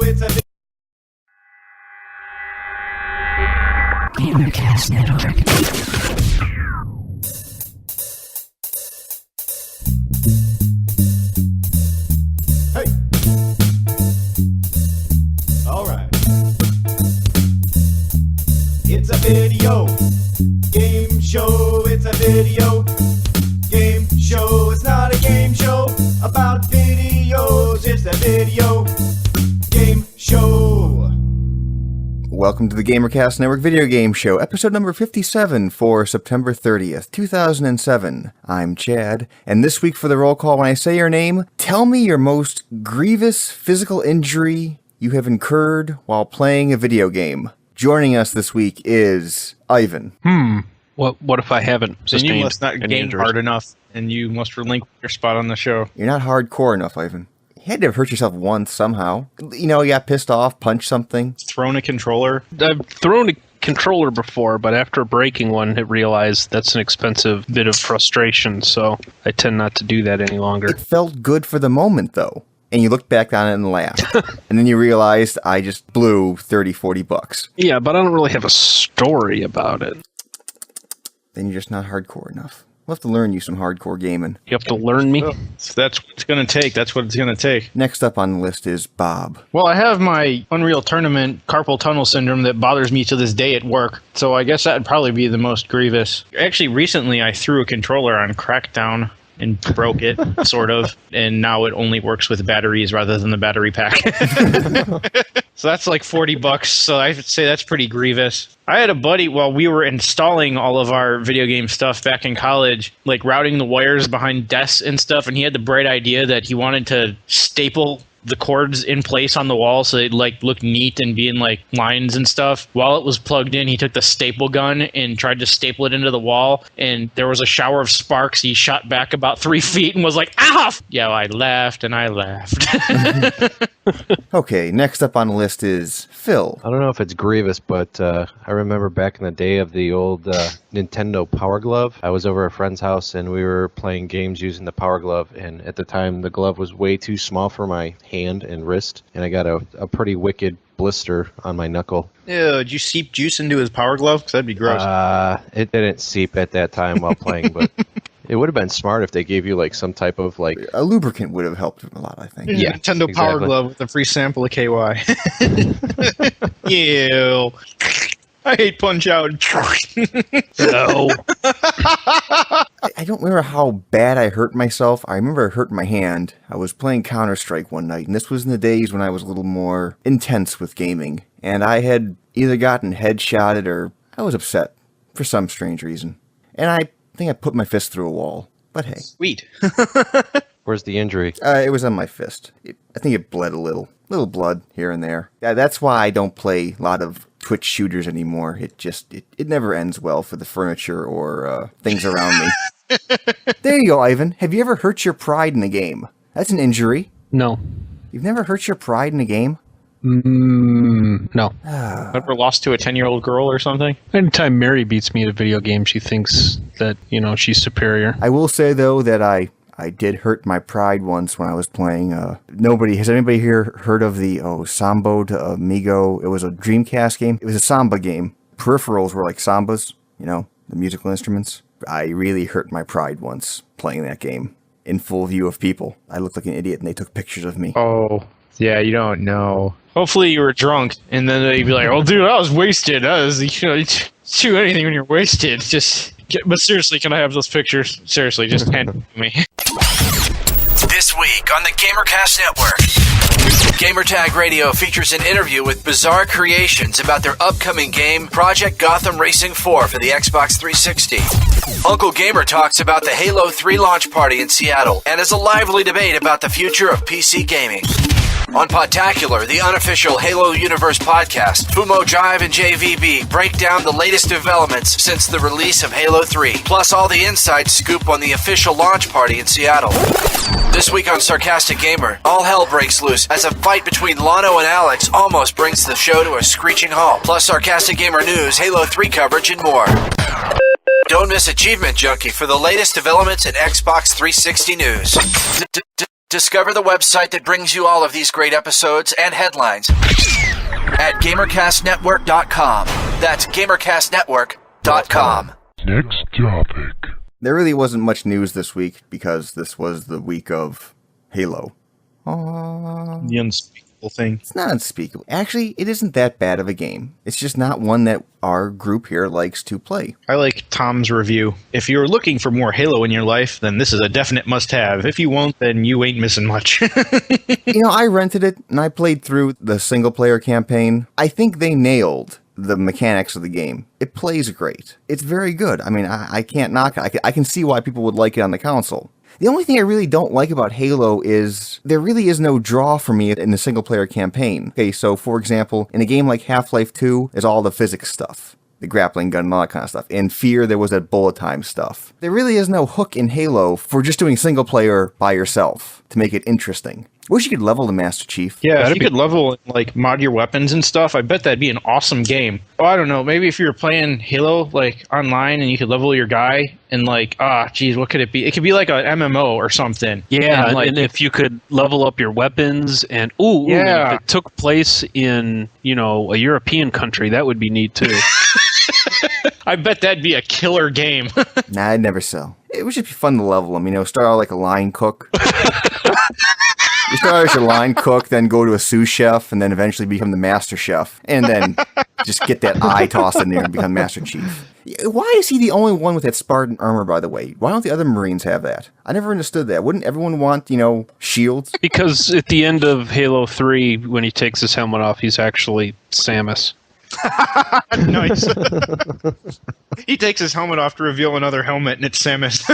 it's a Gamercast Network. Hey! Alright. It's a video game show, it's a video game show. It's not a game show about videos, it's a video game show. Welcome to the Gamercast Network Video Game Show, episode number 57 for September 30th, 2007. I'm Chad, and this week for the roll call, when I say your name, tell me your most grievous physical injury you have incurred while playing a video game. Joining us this week is Ivan. What if I haven't sustained Then you must not any game injuries? hard enough, and you must relinquish your spot on the show. You're not hardcore enough, Ivan. You had to have hurt yourself once somehow. You know, you got pissed off, punched something. Thrown a controller. I've thrown a controller before, but after breaking one, I realized that's an expensive bit of frustration, so I tend not to do that any longer. It felt good for the moment, though. And you looked back on it and laughed. And then you realized I just blew $30-$40. Yeah, but I don't really have a story about it. Then you're just not hardcore enough. We'll have to learn you some hardcore gaming. You have to learn me? Well, that's what it's going to take. That's what it's going to take. Next up on the list is Bob. Well, I have my Unreal Tournament carpal tunnel syndrome that bothers me to this day at work, so I guess that would probably be the most grievous. Actually, recently I threw a controller on Crackdown and broke it, sort of, and now it only works with batteries rather than the battery pack. So that's like $40, so I would say that's pretty grievous. I had a buddy, while we were installing all of our video game stuff back in college, like routing the wires behind desks and stuff, and he had the bright idea that he wanted to staple the cords in place on the wall so they'd like look neat and be in like lines and stuff. While it was plugged in, he took the staple gun and tried to staple it into the wall, and there was a shower of sparks. He shot back about 3 feet and was like, "Ah!" Yeah, I laughed and I laughed. Okay, next up on the list is Phil. I don't know if it's grievous, but I remember back in the day of the old Nintendo Power Glove. I was over at a friend's house and we were playing games using the Power Glove, and at the time the glove was way too small for my hand and wrist, and I got a pretty wicked blister on my knuckle. Ew, did you seep juice into his power glove? Because that'd be gross. It didn't seep at that time while playing, but it would have been smart if they gave you like some type of like... A lubricant would have helped a lot, I think. Yeah, Nintendo Power exactly. Glove with a free sample of KY. Ew. I hate Punch-Out. No. I don't remember how bad I hurt myself. I remember I hurt my hand. I was playing Counter-Strike one night, and this was in the days when I was a little more intense with gaming. And I had either gotten headshotted or I was upset for some strange reason. And I think I put my fist through a wall. But hey. Sweet. Where's the injury? It was on my fist. I think it bled a little. Little blood here and there. That's why I don't play a lot of Twitch shooters anymore. It never ends well for the furniture or things around me. There you go, Ivan. Have you ever hurt your pride in a game? That's an injury. No. You've never hurt your pride in a game? No. Ever lost to a 10-year-old girl or something? Anytime Mary beats me at a video game, she thinks that, she's superior. I will say, though, that I did hurt my pride once when I was playing. Has anybody here heard of the Sambo de Amigo? It was a Dreamcast game. It was a samba game. Peripherals were like sambas, the musical instruments. I really hurt my pride once playing that game in full view of people. I looked like an idiot and they took pictures of me. Oh, yeah, you don't know. Hopefully you were drunk, and then they'd be like, "Oh, dude, I was wasted." You do anything when you're wasted. But seriously, can I have those pictures? Seriously, just hand them to me. This week on the Gamercast Network, Gamertag Radio features an interview with Bizarre Creations about their upcoming game, Project Gotham Racing 4 for the Xbox 360. Uncle Gamer talks about the Halo 3 launch party in Seattle and has a lively debate about the future of PC gaming. On Podtacular, the unofficial Halo Universe podcast, Fumo Jive and JVB break down the latest developments since the release of Halo 3, plus all the inside scoop on the official launch party in Seattle. This week on Sarcastic Gamer, all hell breaks loose as a fight between Lano and Alex almost brings the show to a screeching halt, plus Sarcastic Gamer news, Halo 3 coverage, and more. Don't miss Achievement Junkie for the latest developments in Xbox 360 news. Discover the website that brings you all of these great episodes and headlines at GamerCastNetwork.com. That's GamerCastNetwork.com. Next topic. There really wasn't much news this week because this was the week of Halo. The unspeakable thing. It's not unspeakable. Actually, it isn't that bad of a game. It's just not one that our group here likes to play. I like Tom's review. If you're looking for more Halo in your life, then this is a definite must-have. If you won't, then you ain't missing much. I rented it and I played through the single-player campaign. I think they nailed the mechanics of the game. It plays great. It's very good. I mean, I can't knock it. I can see why people would like it on the console. The only thing I really don't like about Halo is there really is no draw for me in the single-player campaign. Okay, so for example, in a game like Half-Life 2, there's all the physics stuff. The grappling gun and all that kind of stuff. In Fear, there was that bullet time stuff. There really is no hook in Halo for just doing single-player by yourself to make it interesting. Wish you could level the Master Chief. Yeah, if you could level, like, mod your weapons and stuff, I bet that'd be an awesome game. Oh, I don't know, maybe if you were playing Halo, like, online and you could level your guy and, like, geez, what could it be? It could be like an MMO or something. Yeah, and, like, and if you could level up your weapons and, if it took place in, a European country, that would be neat, too. I bet that'd be a killer game. Nah, I'd never sell. It would just be fun to level them, start out like a line cook. You start out as your line cook, then go to a sous chef, and then eventually become the master chef. And then just get that eye tossed in there and become Master Chief. Why is he the only one with that Spartan armor, by the way? Why don't the other Marines have that? I never understood that. Wouldn't everyone want, shields? Because at the end of Halo 3, when he takes his helmet off, he's actually Samus. Nice. He takes his helmet off to reveal another helmet, and it's Samus.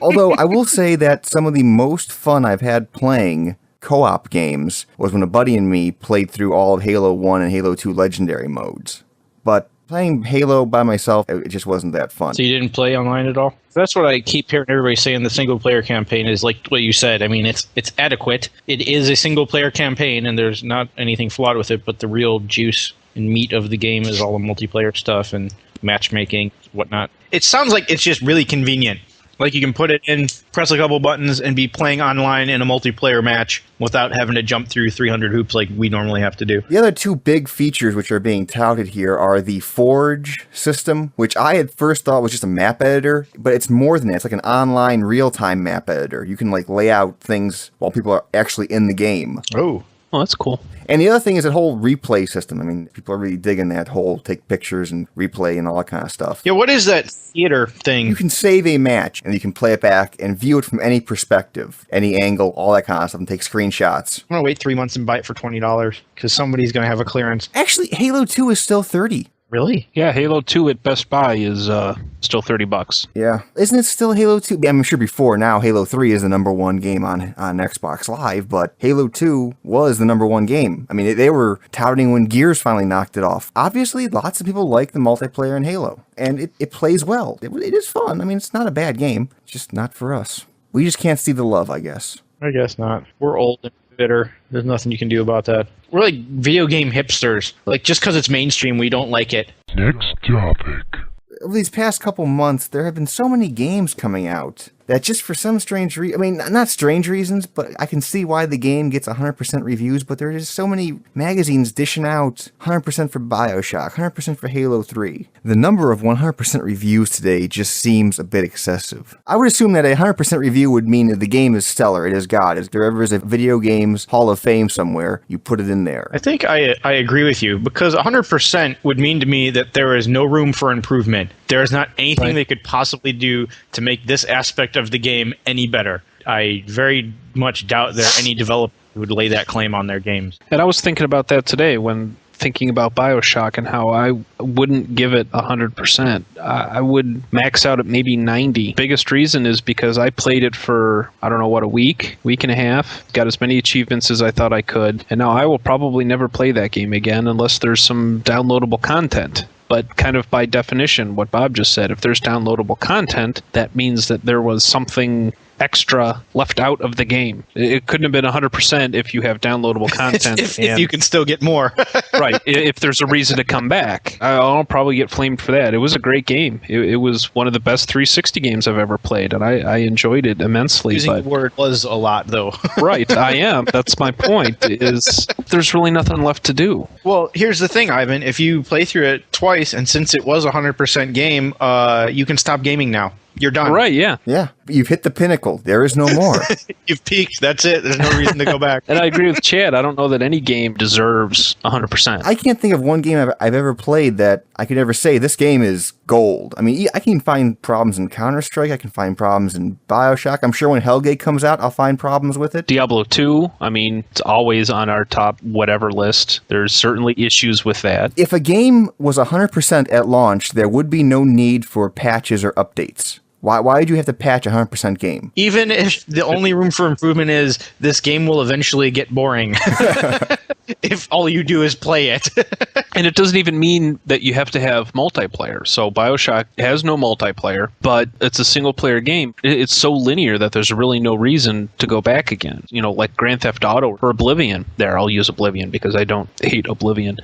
Although, I will say that some of the most fun I've had playing co-op games was when a buddy and me played through all of Halo 1 and Halo 2 Legendary modes. But playing Halo by myself, it just wasn't that fun. So you didn't play online at all? That's what I keep hearing everybody saying. The single-player campaign is like what you said. I mean, it's adequate. It is a single-player campaign, and there's not anything flawed with it, but the real juice and meat of the game is all the multiplayer stuff and matchmaking, whatnot. It sounds like it's just really convenient. Like you can put it in, press a couple buttons, and be playing online in a multiplayer match without having to jump through 300 hoops like we normally have to do. The other two big features which are being touted here are the Forge system, which I had first thought was just a map editor, but it's more than that. It's like an online real-time map editor. You can lay out things while people are actually in the game. Oh, that's cool. And the other thing is that whole replay system. I mean, people are really digging that whole take pictures and replay and all that kind of stuff. Yeah, what is that theater thing? You can save a match and you can play it back and view it from any perspective, any angle, all that kind of stuff, and take screenshots. I'm going to wait 3 months and buy it for $20 because somebody's going to have a clearance. Actually, Halo 2 is still $30. Really? Yeah, Halo 2 at Best Buy is still $30. Yeah. Isn't it still Halo 2? I'm sure before now Halo 3 is the number one game on Xbox Live, but Halo 2 was the number one game. I mean, they were touting when Gears finally knocked it off. Obviously, lots of people like the multiplayer in Halo, and it plays well. It is fun. I mean, it's not a bad game. It's just not for us. We just can't see the love, I guess. I guess not. We're old and bitter. There's nothing you can do about that. We're like video game hipsters. Like, just because it's mainstream, we don't like it. Next topic. Over these past couple months, there have been so many games coming out that just for some strange reason, I mean, not strange reasons, but I can see why the game gets 100% reviews, but there are just so many magazines dishing out 100% for BioShock, 100% for Halo 3. The number of 100% reviews today just seems a bit excessive. I would assume that a 100% review would mean that the game is stellar, it is God. If there ever is a video games Hall of Fame somewhere, you put it in there. I think I agree with you, because 100% would mean to me that there is no room for improvement. There is not anything they could possibly do to make this aspect of the game any better. I very much doubt there are any developers who would lay that claim on their games. And I was thinking about that today when thinking about BioShock and how I wouldn't give it 100%. I would max out at maybe 90. Biggest reason is because I played it for, a week and a half. Got as many achievements as I thought I could. And now I will probably never play that game again unless there's some downloadable content. But kind of by definition, what Bob just said, if there's downloadable content, that means that there was something extra left out of the game. It couldn't have been 100% if you have downloadable content. if you can still get more. Right. If there's a reason to come back. I'll probably get flamed for that. It was a great game. It was one of the best 360 games I've ever played, and I enjoyed it immensely. Using the word was a lot, though. Right, I am. That's my point, is there's really nothing left to do. Well, here's the thing, Ivan. If you play through it twice, and since it was a 100% game, you can stop gaming now. You're done. Right, yeah. Yeah, you've hit the pinnacle. There is no more. You've peaked. That's it. There's no reason to go back. And I agree with Chad. I don't know that any game deserves 100%. I can't think of one game I've ever played that I could ever say this game is gold. I mean, I can find problems in Counter-Strike. I can find problems in Bioshock. I'm sure when Hellgate comes out, I'll find problems with it. Diablo 2, I mean, it's always on our top whatever list. There's certainly issues with that. If a game was 100% at launch, there would be no need for patches or updates. Why did you have to patch a 100% game? Even if the only room for improvement is this game will eventually get boring. If all you do is play it. And it doesn't even mean that you have to have multiplayer. So Bioshock has no multiplayer, but it's a single-player game. It's so linear that there's really no reason to go back again. You know, like Grand Theft Auto or Oblivion. There, I'll use Oblivion because I don't hate Oblivion.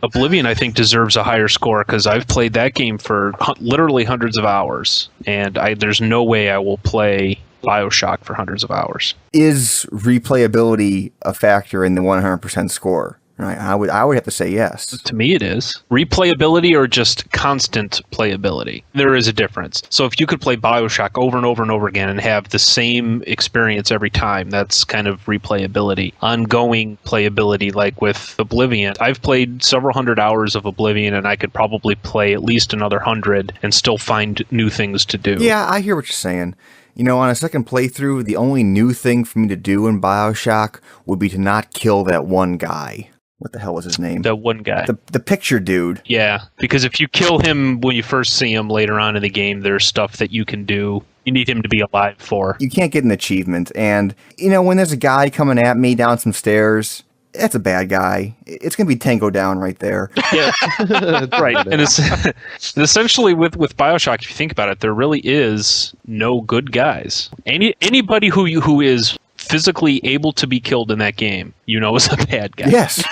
Oblivion, I think, deserves a higher score because I've played that game for literally hundreds of hours, and there's no way I will play Bioshock for hundreds of hours. Is replayability a factor in the 100% score? Right, I would have to say yes. To me, it is. Replayability or just constant playability. There is a difference. So if you could play Bioshock over and over and over again and have the same experience every time, that's kind of replayability. Ongoing playability, like with Oblivion. I've played several hundred hours of Oblivion, and I could probably play at least another 100 and still find new things to do. Yeah, I hear what you're saying. You know, on a second playthrough, the only new thing for me to do in Bioshock would be to not kill that one guy. What the hell was his name? The one guy. The picture dude. Yeah, because if you kill him when you first see him later on in the game, there's stuff that you can do. You need him to be alive for. You can't get an achievement. And, you know, when there's a guy coming at me down some stairs, that's a bad guy. It's going to be Tango Down right there. Yeah, right. And it's essentially with Bioshock, if you think about it, there really is no good guys. Anybody who is physically able to be killed in that game, you know, is a bad guy. Yes.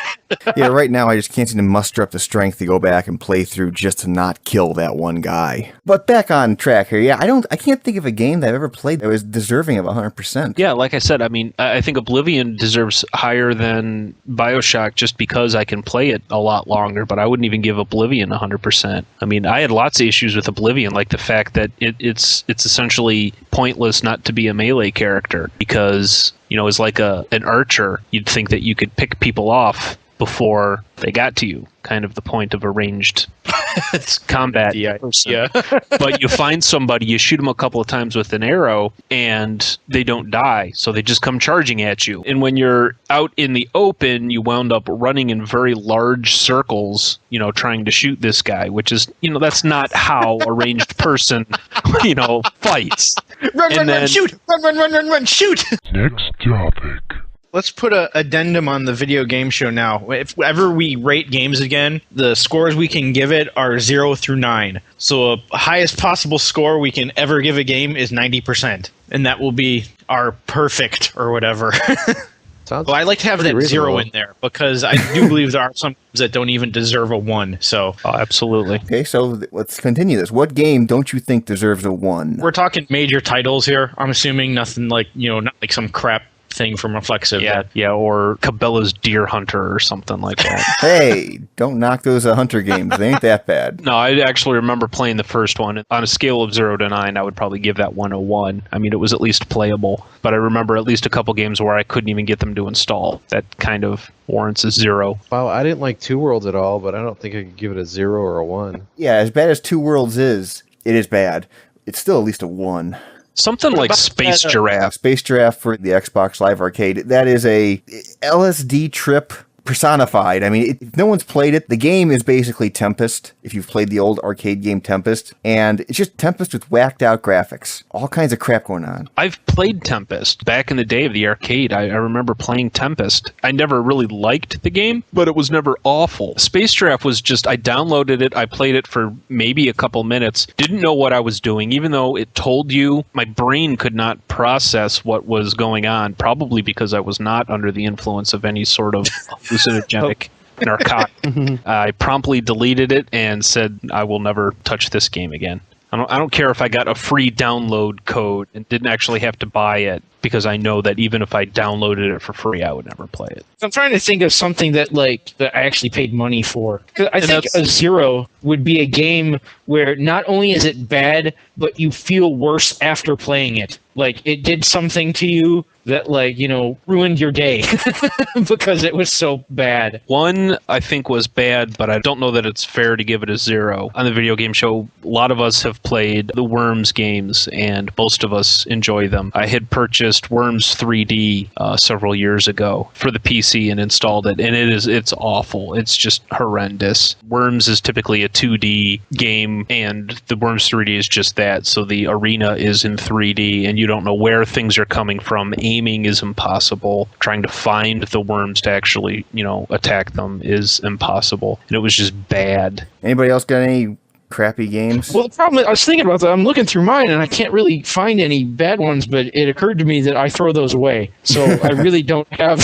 Yeah, right now I just can't seem to muster up the strength to go back and play through just to not kill that one guy. But back on track here, yeah, I can't think of a game that I've ever played that was deserving of 100%. Yeah, like I said, I mean, I think Oblivion deserves higher than Bioshock just because I can play it a lot longer, but I wouldn't even give Oblivion 100%. I mean, I had lots of issues with Oblivion, like the fact that it's essentially pointless not to be a melee character because, you know, as like an archer, you'd think that you could pick people off before they got to you. Kind of the point of a ranged combat person. Yeah. But you find somebody, you shoot them a couple of times with an arrow, and they don't die, so they just come charging at you. And when you're out in the open, you wound up running in very large circles, you know, trying to shoot this guy, which is, you know, that's not how a ranged person, you know, fights. Run, shoot! Run, shoot! Next topic. Let's put an addendum on the video game show now. If ever we rate games again, the scores we can give it are 0 through 9. So the highest possible score we can ever give a game is 90%. And that will be our perfect or whatever. Well, I like to have that reasonable. 0 in there because I do believe there are some games that don't even deserve a 1. So, absolutely. Okay, so let's continue this. What game don't you think deserves a 1? We're talking major titles here. I'm assuming nothing like, you know, not like some crap thing from Reflexive. Yeah, or Cabela's Deer Hunter or something like that. Hey, don't knock those Hunter games. They ain't that bad. No, I actually remember playing the first one. On a scale of 0 to 9, I would probably give that one a 1. I mean, it was at least playable, but I remember at least a couple games where I couldn't even get them to install. That kind of warrants a 0. Wow, I didn't like Two Worlds at all, but I don't think I could give it a 0 or a 1. Yeah, as bad as Two Worlds is, it is bad. It's still at least a 1. Something like Space Giraffe. Space Giraffe for the Xbox Live Arcade. That is a LSD trip personified. I mean, if no one's played it, the game is basically Tempest, if you've played the old arcade game Tempest, and it's just Tempest with whacked out graphics. All kinds of crap going on. I've played Tempest. Back in the day of the arcade, I remember playing Tempest. I never really liked the game, but it was never awful. Space Draft was just, I downloaded it, I played it for maybe a couple minutes, didn't know what I was doing, even though it told you, my brain could not process what was going on, probably because I was not under the influence of any sort of hallucinogenic narcotic. I promptly deleted it and said, I will never touch this game again. I don't care if I got a free download code and didn't actually have to buy it, because I know that even if I downloaded it for free, I would never play it. I'm trying to think of something that I actually paid money for. I think a Zero would be a game where not only is it bad, but you feel worse after playing it. Like, it did something to you that, ruined your day because it was so bad. One, I think, was bad, but I don't know that it's fair to give it a 0. On the video game show, a lot of us have played the Worms games, and most of us enjoy them. I had purchased Worms 3D several years ago for the PC and installed it, and it's awful. It's just horrendous. Worms is typically a 2D game, and the Worms 3D is just that, so the arena is in 3D, and you don't know where things are coming from. Aiming is impossible. Trying to find the worms to actually, attack them is impossible. And it was just bad. Anybody else got any crappy games? Well, the problem, I was thinking about that. I'm looking through mine, and I can't really find any bad ones, but it occurred to me that I throw those away. So I really don't have...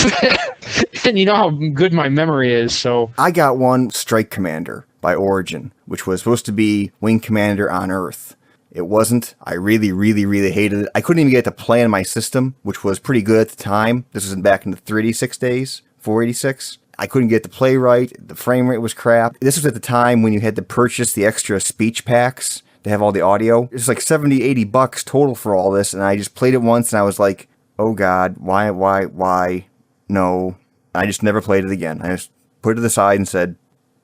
And you know how good my memory is, so... I got one, Strike Commander by Origin, which was supposed to be Wing Commander on Earth. It wasn't. I really, really, really hated it. I couldn't even get to play on my system, which was pretty good at the time. This was back in the 386 days, 486. I couldn't get the play right. The frame rate was crap. This was at the time when you had to purchase the extra speech packs to have all the audio. It was like $70, $80 total for all this, and I just played it once, and I was like, oh God, why, no. I just never played it again. I just put it to the side and said,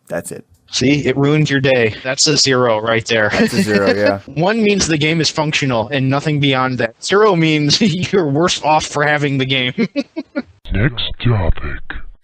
that's it. See, it ruined your day. That's a 0 right there. That's a 0, yeah. 1 means the game is functional and nothing beyond that. 0 means you're worse off for having the game. Next topic.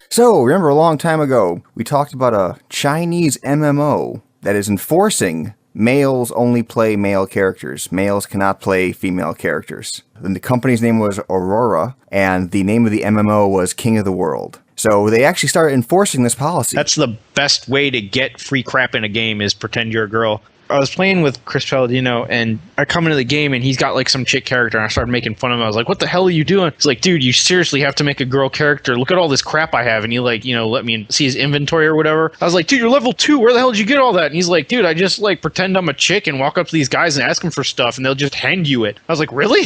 So, remember a long time ago, we talked about a Chinese MMO that is enforcing males only play male characters. Males cannot play female characters. And the company's name was Aurora, and the name of the MMO was King of the World. So they actually started enforcing this policy. That's the best way to get free crap in a game, is pretend you're a girl. I was playing with Chris Palladino, and I come into the game, and he's got like some chick character, and I started making fun of him. I was like, what the hell are you doing? He's like, dude, you seriously have to make a girl character. Look at all this crap I have. And he let me see his inventory or whatever. I was like, dude, you're level 2. Where the hell did you get all that? And he's like, dude, I just pretend I'm a chick and walk up to these guys and ask them for stuff, and they'll just hand you it. I was like, really?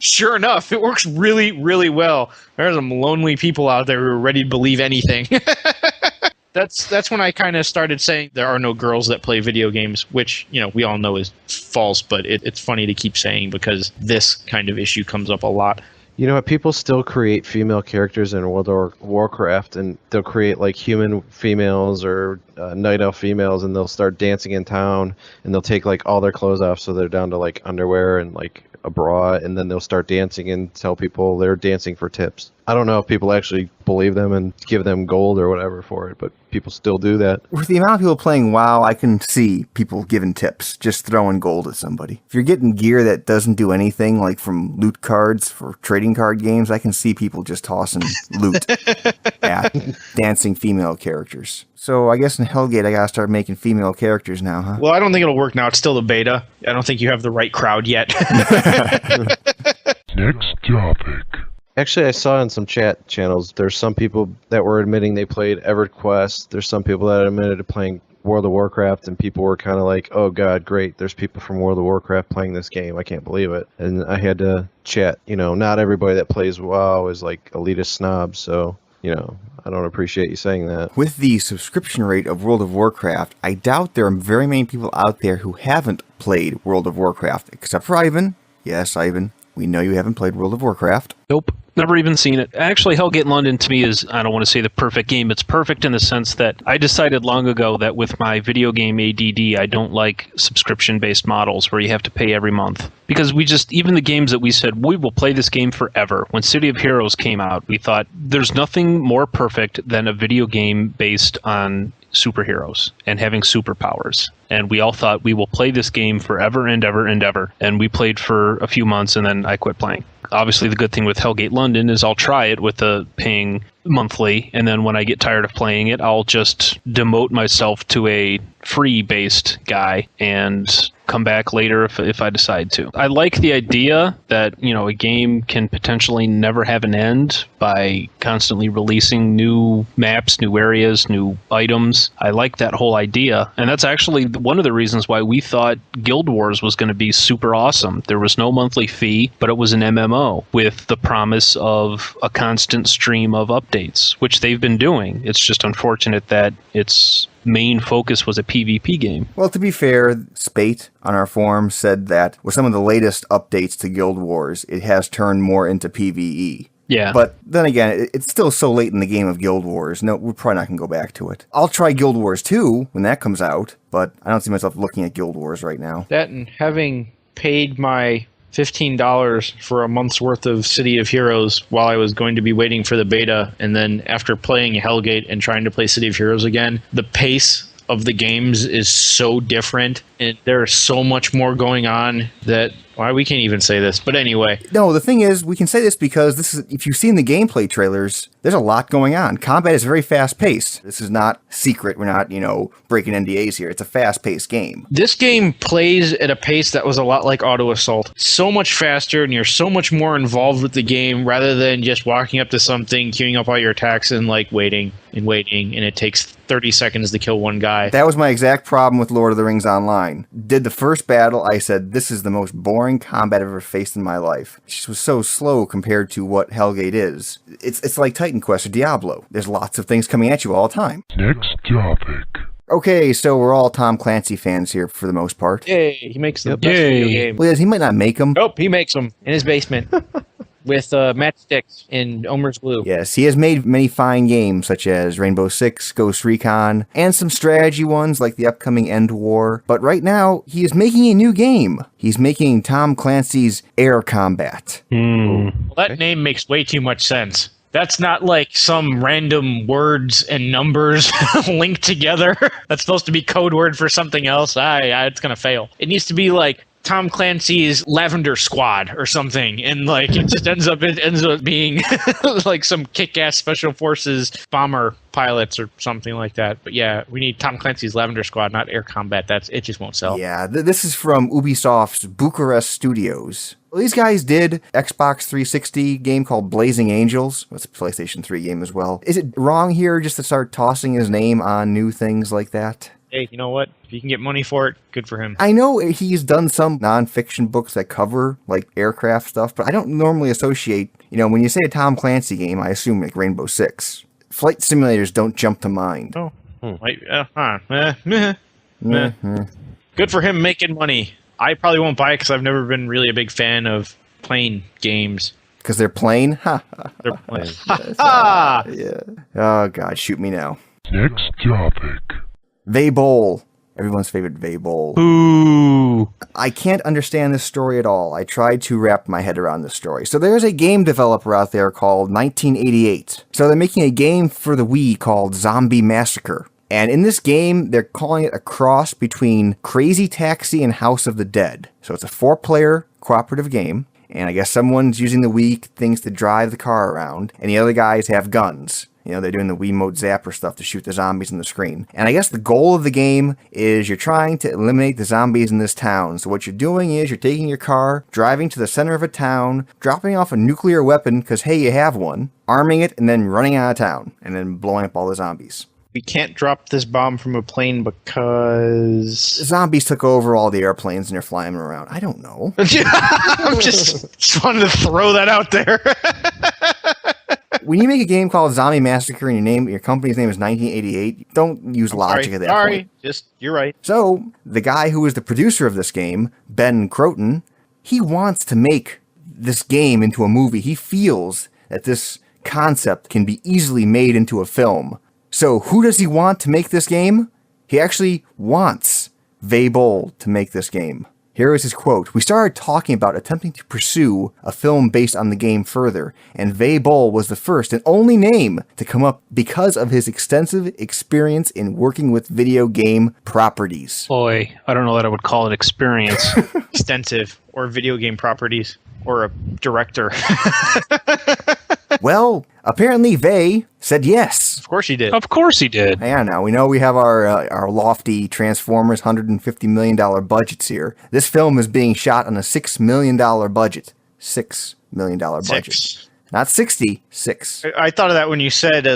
Sure enough, it works really, really well. There's some lonely people out there who are ready to believe anything. That's when I kind of started saying there are no girls that play video games, which, we all know is false, but it's funny to keep saying because this kind of issue comes up a lot. You know what? People still create female characters in World of Warcraft, and they'll create like human females or night elf females, and they'll start dancing in town, and they'll take like all their clothes off, so they're down to like underwear and like a bra, and then they'll start dancing and tell people they're dancing for tips. I don't know if people actually believe them and give them gold or whatever for it, but people still do that. With the amount of people playing WoW, I can see people giving tips, just throwing gold at somebody. If you're getting gear that doesn't do anything, like from loot cards for trading card games, I can see people just tossing loot at dancing female characters. So I guess in Hellgate, I gotta start making female characters now, huh? Well, I don't think it'll work now. It's still the beta. I don't think you have the right crowd yet. Next topic. Actually, I saw in some chat channels, there's some people that were admitting they played EverQuest. There's some people that admitted to playing World of Warcraft, and people were kind of like, oh god, great, there's people from World of Warcraft playing this game. I can't believe it. And I had to chat, not everybody that plays WoW is like elitist snobs, so, I don't appreciate you saying that. With the subscription rate of World of Warcraft, I doubt there are very many people out there who haven't played World of Warcraft, except for Ivan. Yes, Ivan. We know you haven't played World of Warcraft. Nope. Never even seen it. Actually, Hellgate London to me is, I don't want to say the perfect game. It's perfect in the sense that I decided long ago that with my video game ADD, I don't like subscription-based models where you have to pay every month. Because even the games that we said, we will play this game forever. When City of Heroes came out, we thought there's nothing more perfect than a video game based on superheroes and having superpowers. And we all thought we will play this game forever and ever and ever. And we played for a few months and then I quit playing. Obviously, the good thing with Hellgate London is I'll try it with the paying monthly, and then when I get tired of playing it, I'll just demote myself to a free-based guy and come back later if I decide to. I like the idea that, a game can potentially never have an end by constantly releasing new maps, new areas, new items. I like that whole idea, and that's actually one of the reasons why we thought Guild Wars was going to be super awesome. There was no monthly fee, but it was an MMO with the promise of a constant stream of updates, which they've been doing. It's just unfortunate that its main focus was a PvP game. Well, to be fair, Spate on our forum said that with some of the latest updates to Guild Wars, it has turned more into PvE. Yeah. But then again, it's still so late in the game of Guild Wars. No, we're probably not going to go back to it. I'll try Guild Wars 2 when that comes out, but I don't see myself looking at Guild Wars right now. That and having paid my $15 for a month's worth of City of Heroes while I was going to be waiting for the beta, and then after playing Hellgate and trying to play City of Heroes again, the pace of the games is so different, and there's so much more going on that we can't even say this. But anyway. No, the thing is, we can say this because if you've seen the gameplay trailers, there's a lot going on. Combat is very fast-paced. This is not secret. We're not, breaking NDAs here. It's a fast-paced game. This game plays at a pace that was a lot like Auto Assault. So much faster, and you're so much more involved with the game rather than just walking up to something, queuing up all your attacks, and waiting, and it takes 30 seconds to kill one guy. That was my exact problem with Lord of the Rings Online. Did the first battle, I said, this is the most boring combat I've ever faced in my life. It just was so slow compared to what Hellgate is. It's like Titan Quest or Diablo. There's lots of things coming at you all the time. Next topic. Okay, so we're all Tom Clancy fans here for the most part. Yay, he makes the best video game. Well, yes, he might not make them. Nope, he makes them in his basement. With matchsticks and Elmer's glue. Yes, he has made many fine games such as Rainbow Six, Ghost Recon, and some strategy ones like the upcoming End War. But right now, he is making a new game. He's making Tom Clancy's Air Combat. Well, that name makes way too much sense. That's not like some random words and numbers linked together. That's supposed to be code word for something else. It's going to fail. It needs to be like Tom Clancy's Lavender Squad or something, and it just ends up being like some kick-ass special forces bomber pilots or something like that. But yeah, we need Tom Clancy's Lavender Squad, not Air Combat. It just won't sell. Yeah, this is from Ubisoft's Bucharest Studios. Well, these guys did Xbox 360 game called Blazing Angels. It's a PlayStation 3 game as well. Is it wrong here just to start tossing his name on new things like that? Hey, you know what? If you can get money for it, good for him. I know he's done some non-fiction books that cover, aircraft stuff, but I don't normally associate, when you say a Tom Clancy game, I assume Rainbow Six. Flight simulators don't jump to mind. Oh. Good for him making money. I probably won't buy it because I've never been really a big fan of plane games. Because they're plain? Ha! They're plain. Yeah. Oh, God, shoot me now. Next topic. Boll. Everyone's favorite Boll. Ooh. I can't understand this story at all. I tried to wrap my head around this story. So there's a game developer out there called 1988. So they're making a game for the Wii called Zombie Massacre. And in this game, they're calling it a cross between Crazy Taxi and House of the Dead. So it's a 4-player cooperative game. And I guess someone's using the Wii things to drive the car around. And the other guys have guns. They're doing the Wiimote zapper stuff to shoot the zombies on the screen. And I guess the goal of the game is you're trying to eliminate the zombies in this town. So what you're doing is you're taking your car, driving to the center of a town, dropping off a nuclear weapon because, hey, you have one, arming it, and then running out of town, and then blowing up all the zombies. We can't drop this bomb from a plane because zombies took over all the airplanes and they're flying around. I don't know. I'm just wanted to throw that out there. When you make a game called Zombie Massacre and your company's name is 1988, don't use logic at that point. You're right. So, the guy who is the producer of this game, Ben Croton, he wants to make this game into a movie. He feels that this concept can be easily made into a film. So who does he want to make this game? He actually wants Boll to make this game. Here is his quote. "We started talking about attempting to pursue a film based on the game further, and Boll was the first and only name to come up because of his extensive experience in working with video game properties." Boy, I don't know that I would call it experience. Extensive or video game properties or a director. Well, apparently they said yes. Of course he did. Of course he did. Yeah, now we know we have our lofty Transformers $150 million budgets here. This film is being shot on a $6 million budget. $6 million budget. Six. Not 60, 6. I thought of that when you said,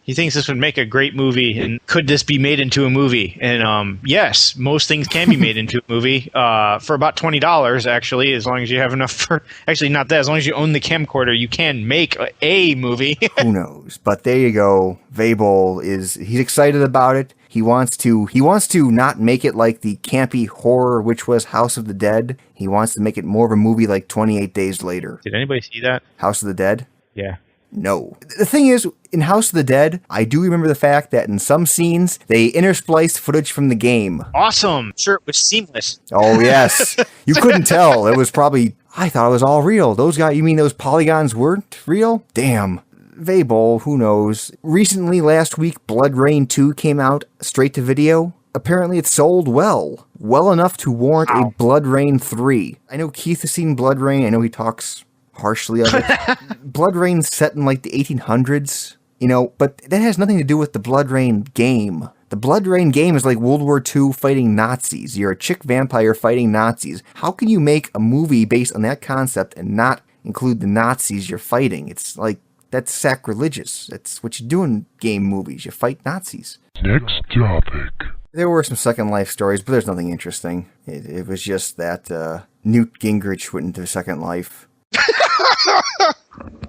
he thinks this would make a great movie, and could this be made into a movie? And yes, most things can be made into a movie for about $20, actually, as long as you have enough for... Actually, not that. As long as you own the camcorder, you can make a movie. Who knows? But there you go. Boll he's excited about it. He wants to not make it like the campy horror which was House of the Dead. He wants to make it more of a movie like 28 Days Later. Did anybody see that? House of the Dead? Yeah. No. The thing is, in House of the Dead, I do remember the fact that in some scenes, they interspliced footage from the game. Awesome. Sure, it was seamless. Oh, yes. You couldn't tell. It was probably... I thought it was all real. You mean those polygons weren't real? Damn. Boll, who knows? Recently, last week, Blood Rain 2 came out straight to video. Apparently it sold well enough to warrant a Blood Rain 3. I know Keith has seen Blood Rain. I know he talks harshly of it. Blood Rain's set in like the 1800s, but that has nothing to do with the Blood Rain game. The Blood Rain game is like World War II fighting Nazis. You're a chick vampire fighting Nazis. How can you make a movie based on that concept and not include the Nazis you're fighting? It's like, that's sacrilegious. That's what you do in game movies. You fight Nazis. Next topic. There were some Second Life stories, but there's nothing interesting. It was just that Newt Gingrich went into Second Life.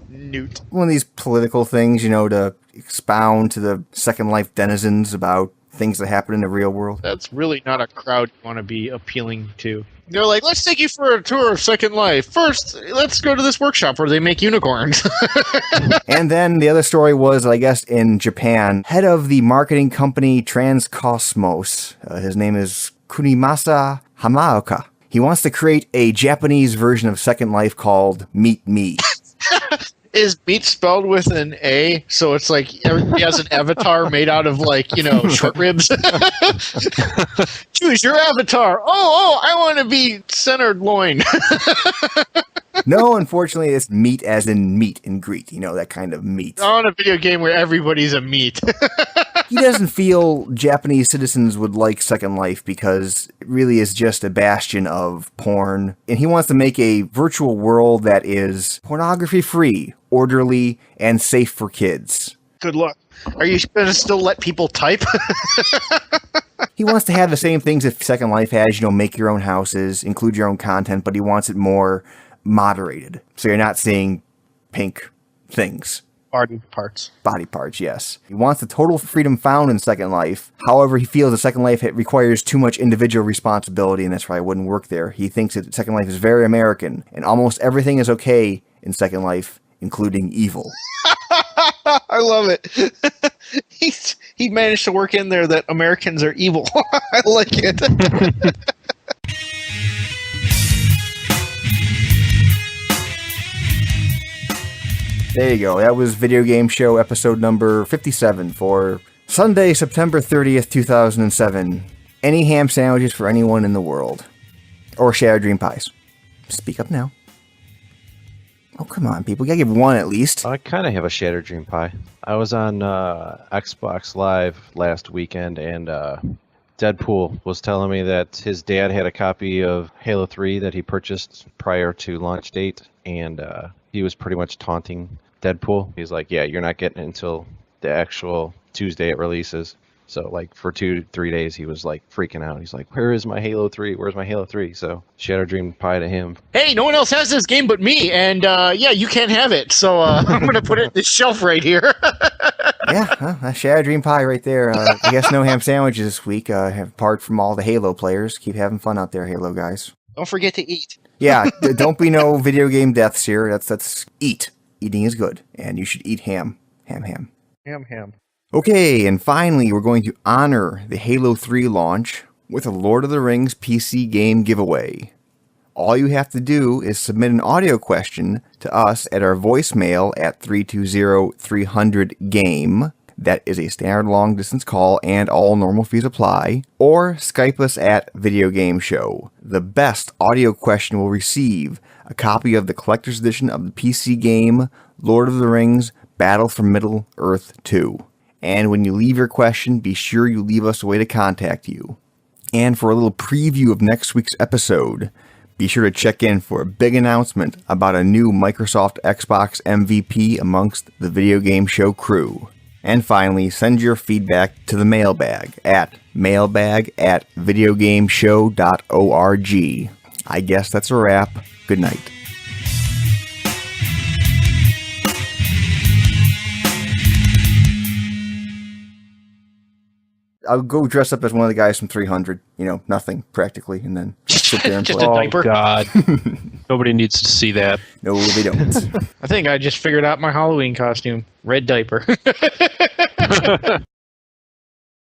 Newt. One of these political things, to expound to the Second Life denizens about things that happen in the real world. That's really not a crowd you want to be appealing to. They're like, let's take you for a tour of Second Life. First, let's go to this workshop where they make unicorns. And then the other story was, I guess, in Japan, head of the marketing company Transcosmos, his name is Kunimasa Hamaoka. He wants to create a Japanese version of Second Life called Meet Me. Is meat spelled with an A? So it's like everybody has an avatar made out of short ribs. Choose your avatar. Oh, I want to be centered loin. No, unfortunately, it's meat as in meet and greet. That kind of meat. I want a video game where everybody's a meat. He doesn't feel Japanese citizens would like Second Life because it really is just a bastion of porn. And he wants to make a virtual world that is pornography-free, orderly, and safe for kids. Good luck. Are you going to still let people type? He wants to have the same things that Second Life has, make your own houses, include your own content, but he wants it more moderated. So you're not seeing pink things. Body parts. Body parts, yes. He wants the total freedom found in Second Life. However, he feels that Second Life requires too much individual responsibility, and that's why it wouldn't work there. He thinks that Second Life is very American, and almost everything is okay in Second Life, including evil. I love it. He managed to work in there that Americans are evil. I like it. There you go. That was Video Game Show episode number 57 for Sunday, September 30th, 2007. Any ham sandwiches for anyone in the world. Or Shattered Dream Pies. Speak up now. Oh, come on, people. You gotta give one at least. I kind of have a Shattered Dream Pie. I was on Xbox Live last weekend, and Deadpool was telling me that his dad had a copy of Halo 3 that he purchased prior to launch date, and he was pretty much taunting Deadpool. He's like, yeah, you're not getting it until the actual Tuesday it releases. So, for 2-3 days, he was, freaking out. He's like, where is my Halo 3? Where's my Halo 3? So, Shattered Dream Pie to him. Hey, no one else has this game but me, and, you can't have it. So, I'm going to put it in this shelf right here. Yeah, a Shattered Dream Pie right there. I guess no ham sandwiches this week, apart from all the Halo players. Keep having fun out there, Halo guys. Don't forget to eat. Yeah, don't be no video game deaths here. That's eat. eating is good, and you should eat ham. Ham. Ham. Okay, and finally, we're going to honor the Halo 3 launch with a Lord of the Rings PC game giveaway. All you have to do is submit an audio question to us at our voicemail at 320-300-GAME. That is a standard long-distance call, and all normal fees apply. Or Skype us at Video Game Show. The best audio question will receive a copy of the collector's edition of the PC game Lord of the Rings Battle for Middle-earth 2. And when you leave your question, be sure you leave us a way to contact you. And for a little preview of next week's episode, be sure to check in for a big announcement about a new Microsoft Xbox MVP amongst the Video Game Show crew. And finally, send your feedback to the mailbag at mailbag@videogameshow.org. I guess that's a wrap. Good night. I'll go dress up as one of the guys from 300. Nothing practically, and then sit there and Just play. a Oh, diaper. God. Nobody needs to see that. No, they don't. I think I just figured out my Halloween costume. Red diaper.